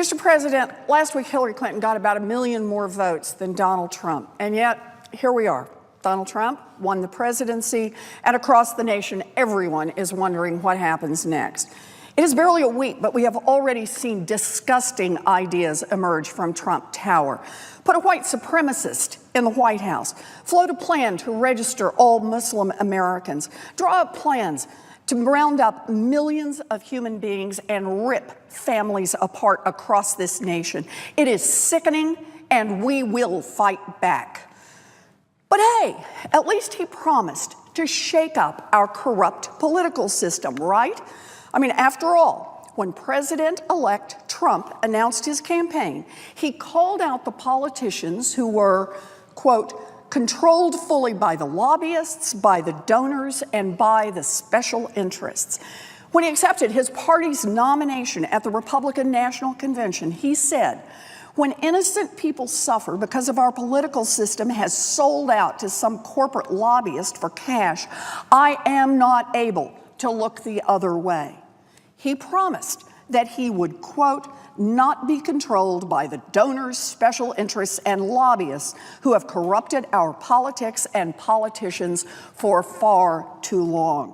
Mr. President, last week Hillary Clinton got about 1 million more votes than Donald Trump, and yet here we are. Donald Trump won the presidency, and across the nation, everyone is wondering what happens next. It is barely a week, but we have already seen disgusting ideas emerge from Trump Tower. Put a white supremacist in the White House, float a plan to register all Muslim Americans, draw up plans to round up millions of human beings and rip families apart across this nation. It is sickening, and we will fight back. But hey, at least he promised to shake up our corrupt political system, right? I mean, after all, when President-elect Trump announced his campaign, he called out the politicians who were, quote, controlled fully by the lobbyists, by the donors, and by the special interests. When he accepted his party's nomination at the Republican National Convention, he said, "When innocent people suffer because of our political system has sold out to some corporate lobbyist for cash, I am not able to look the other way." He promised that he would, quote, not be controlled by the donors, special interests, and lobbyists who have corrupted our politics and politicians for far too long,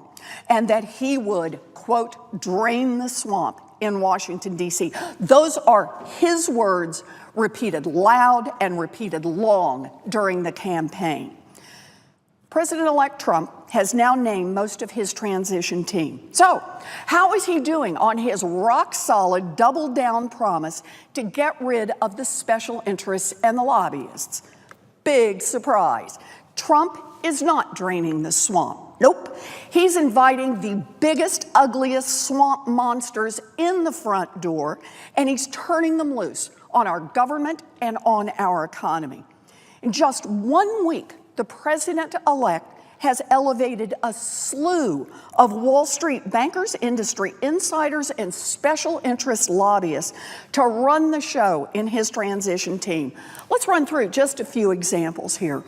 and that he would, quote, drain the swamp in Washington, D.C. Those are his words, repeated loud and repeated long during the campaign. President-elect Trump has now named most of his transition team. So, how is he doing on his rock-solid, double-down promise to get rid of the special interests and the lobbyists? Big surprise. Trump is not draining the swamp. Nope. He's inviting the biggest, ugliest swamp monsters in the front door, and he's turning them loose on our government and on our economy. In just 1 week, the president-elect has elevated a slew of Wall Street bankers, industry insiders, and special interest lobbyists to run the show in his transition team. Let's run through just a few examples here.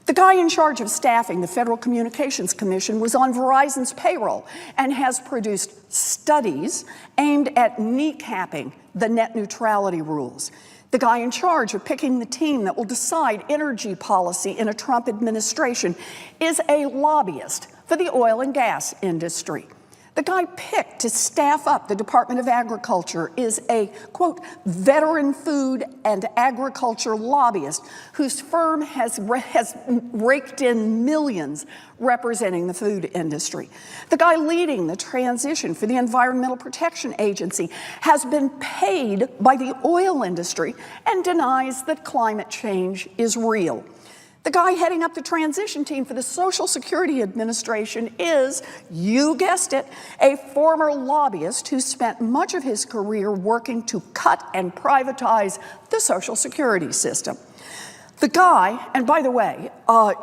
The guy in charge of staffing the Federal Communications Commission was on Verizon's payroll and has produced studies aimed at kneecapping the net neutrality rules. The guy in charge of picking the team that will decide energy policy in a Trump administration is a lobbyist for the oil and gas industry. The guy picked to staff up the Department of Agriculture is a, quote, veteran food and agriculture lobbyist whose firm has raked in millions representing the food industry. The guy leading the transition for the Environmental Protection Agency has been paid by the oil industry and denies that climate change is real. The guy heading up the transition team for the Social Security Administration is, you guessed it, a former lobbyist who spent much of his career working to cut and privatize the Social Security system. The guy, and by the way,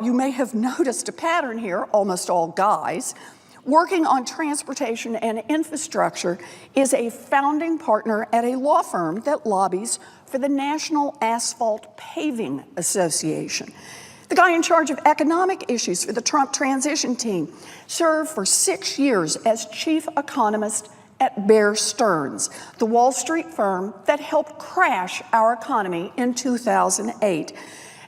you may have noticed a pattern here, almost all guys, working on transportation and infrastructure, is a founding partner at a law firm that lobbies for the National Asphalt Paving Association. The guy in charge of economic issues for the Trump transition team served for 6 years as chief economist at Bear Stearns, the Wall Street firm that helped crash our economy in 2008.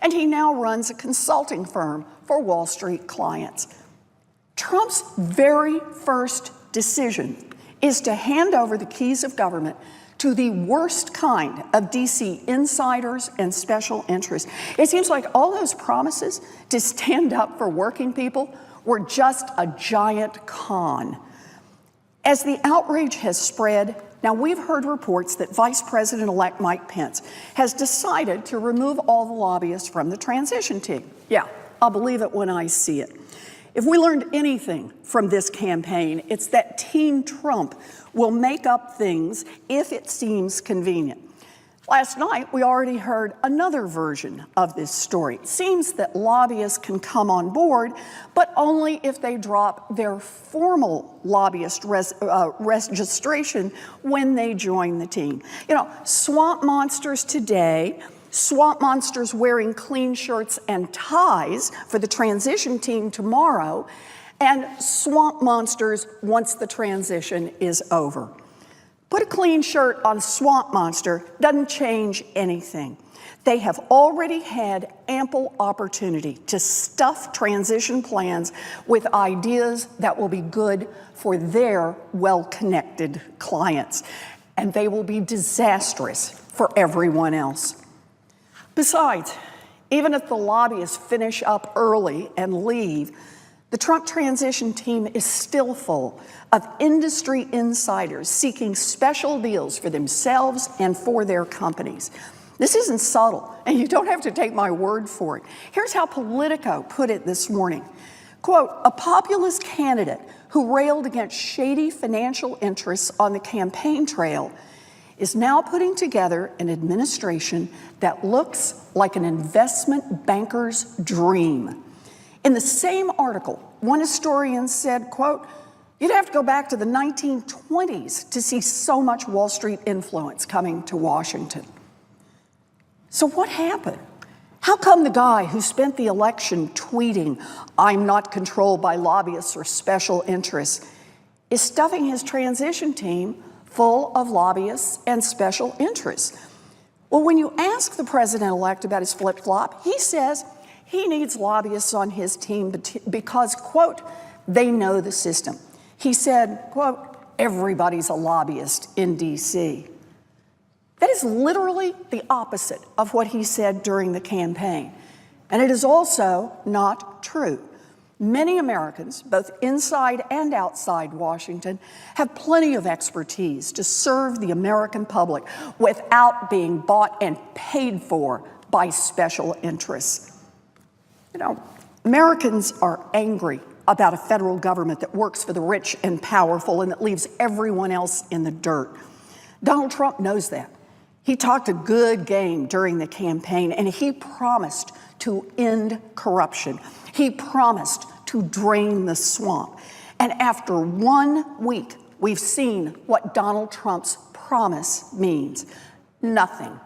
And he now runs a consulting firm for Wall Street clients. Trump's very first decision is to hand over the keys of government to the worst kind of D.C. insiders and special interests. It seems like all those promises to stand up for working people were just a giant con. As the outrage has spread, now we've heard reports that Vice President-elect Mike Pence has decided to remove all the lobbyists from the transition team. Yeah, I'll believe it when I see it. If we learned anything from this campaign, it's that Team Trump will make up things if it seems convenient. Last night, we already heard another version of this story. It seems that lobbyists can come on board, but only if they drop their formal lobbyist registration when they join the team. You know, swamp monsters today, swamp monsters wearing clean shirts and ties for the transition team tomorrow, and swamp monsters once the transition is over. Put a clean shirt on Swamp Monster doesn't change anything. They have already had ample opportunity to stuff transition plans with ideas that will be good for their well-connected clients, and they will be disastrous for everyone else. Besides, even if the lobbyists finish up early and leave, the Trump transition team is still full of industry insiders seeking special deals for themselves and for their companies. This isn't subtle, and you don't have to take my word for it. Here's how Politico put it this morning. Quote, a populist candidate who railed against shady financial interests on the campaign trail is now putting together an administration that looks like an investment banker's dream. In the same article, one historian said, quote, you'd have to go back to the 1920s to see so much Wall Street influence coming to Washington. So what happened? How come the guy who spent the election tweeting, I'm not controlled by lobbyists or special interests, is stuffing his transition team full of lobbyists and special interests? Well, when you ask the president-elect about his flip-flop, he says he needs lobbyists on his team because, quote, they know the system. He said, quote, everybody's a lobbyist in D.C. That is literally the opposite of what he said during the campaign. And it is also not true. Many Americans, both inside and outside Washington, have plenty of expertise to serve the American public without being bought and paid for by special interests. You know, Americans are angry about a federal government that works for the rich and powerful and that leaves everyone else in the dirt. Donald Trump knows that. He talked a good game during the campaign, and he promised to end corruption. He promised to drain the swamp. And after 1 week, we've seen what Donald Trump's promise means. Nothing.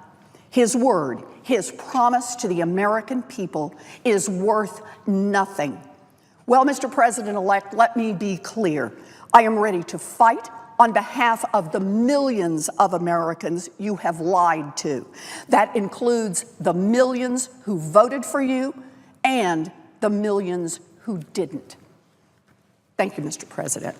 His word, his promise to the American people is worth nothing. Well, Mr. President-elect, let me be clear. I am ready to fight on behalf of the millions of Americans you have lied to. That includes the millions who voted for you and the millions who didn't. Thank you, Mr. President.